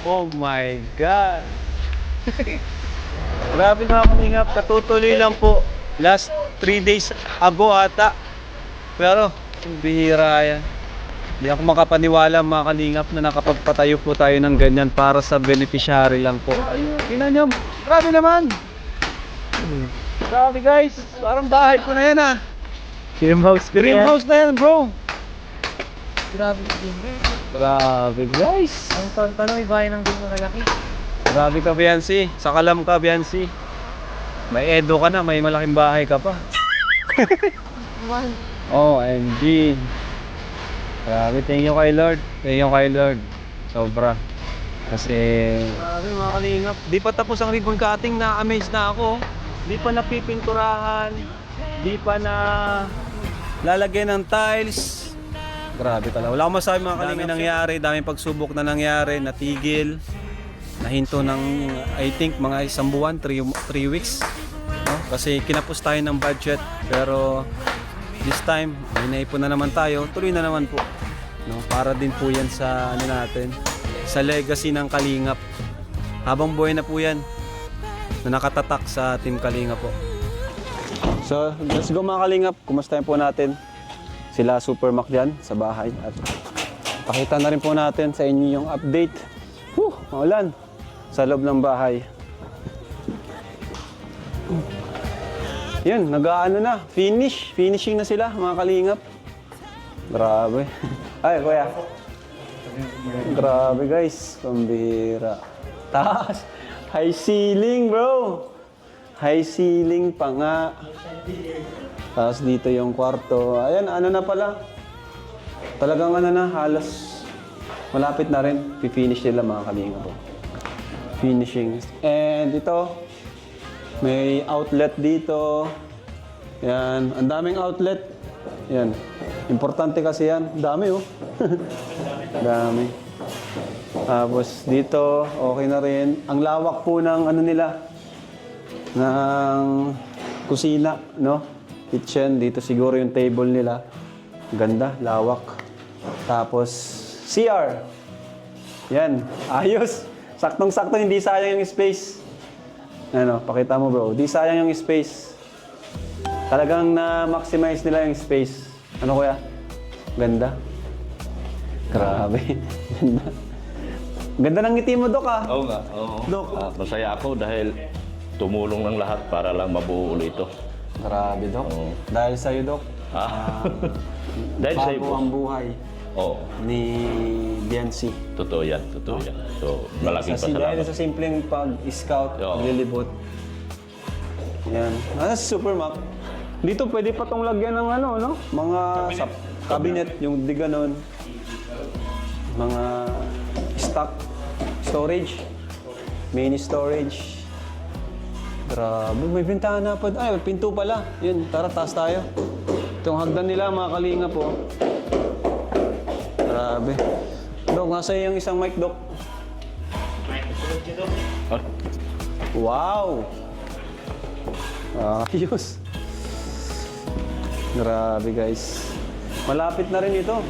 Oh my God. Grabe mga kalingap, katutuloy lang po. Last 3 days ago ata. Pero, bihira yan. Hindi ako makapaniwala mga kalingap na nakapagpatayo po tayo ng ganyan para sa beneficiary lang po. Ayun, tingnan nyo, grabe naman. Grabe guys, parang bahay ko na yan ah. Dream house. Dream house na yan bro. Grabe din. Grabe guys. Ang tondo may bahay ng din malaki. Grabe ka Biancy, sakalam ka Biancy. May edo ka na, may malaking bahay ka pa. Man. OMG. Grabe, thank you kay Lord. Thank you kay Lord. Sobra. Kasi, grabe mga kalingap. Di pa tapos ang ribbon cutting, na-amaze na ako. Di pa napipinturahan. Di pa na lalagyan ng tiles. Grabe talaga. Wala akong masabi mga kalingap. Dami nangyari, daming pagsubok na nangyari, natigil. Nahinto ng, I think, mga 1 buwan, 3 weeks. No? Kasi kinapos tayo ng budget. Pero, this time, may naipon na naman tayo, tuloy na naman po. No, para din po yan sa ano natin, sa legacy ng Kalingap. Habang buhay na po yan, na nakatatak sa Team Kalingap po. So, let's go mga Kalingap. Kumustahin po natin sila Super Mac dyan sa bahay. At pakita na rin po natin sa inyo yung update. Maulan sa loob ng bahay. Yun, nag-aano na, finishing na sila mga kalingap. Grabe. Ay, kuya. Grabe guys, pambira. Taas, high ceiling bro. High ceiling pa nga. Tapos dito yung kwarto. Ayan, ano na pala. Talagang ano na, halos malapit na rin. Pipinish nila mga kalingap po. Finishing. And ito, may outlet dito. Yan, ang daming outlet. Yan. Importante kasi yan. Dami oh. Dami. Tapos dito, okay na rin. Ang lawak po ng ano nila, ng kusina, no? Kitchen. Dito siguro yung table nila. Ganda, lawak. Tapos CR. Yan, ayos. Saktong-sakto, hindi sayang yung space. Ano, pakita mo bro, di sayang yung space. Talagang na-maximize nila yung space. Ano kuya? Ganda. Grabe. Ganda. Ganda ng ngiti mo, Dok ah. Oo nga, oo. Dok. Masaya ako dahil tumulong ng lahat para lang mabuo ulit ito. Grabe, Dok. Oo. Dahil sa'yo, Dok. Dahil sa'yo bago po. ang buhay Oo, ni Biancy. totoo yan, totoo yan. So, malaking Dahil pasalamat. sa simpleng pag-scout, Oo. paglilibot. Yan. Super Mac. Dito pwede pa tong lagyan ng ano, no? Mga cabinet, yung di ganon. Mga stock, storage, mini storage. Grabe, may bintana pa. Ay, pinto pala. Yun, tara, taas tayo. Itong hagdan nila, mga kalinga po. Grabe. Dok, nasa yung isang mic, Dok. Ah, Wow! Ayos. Grabe guys. Malapit na rin ito.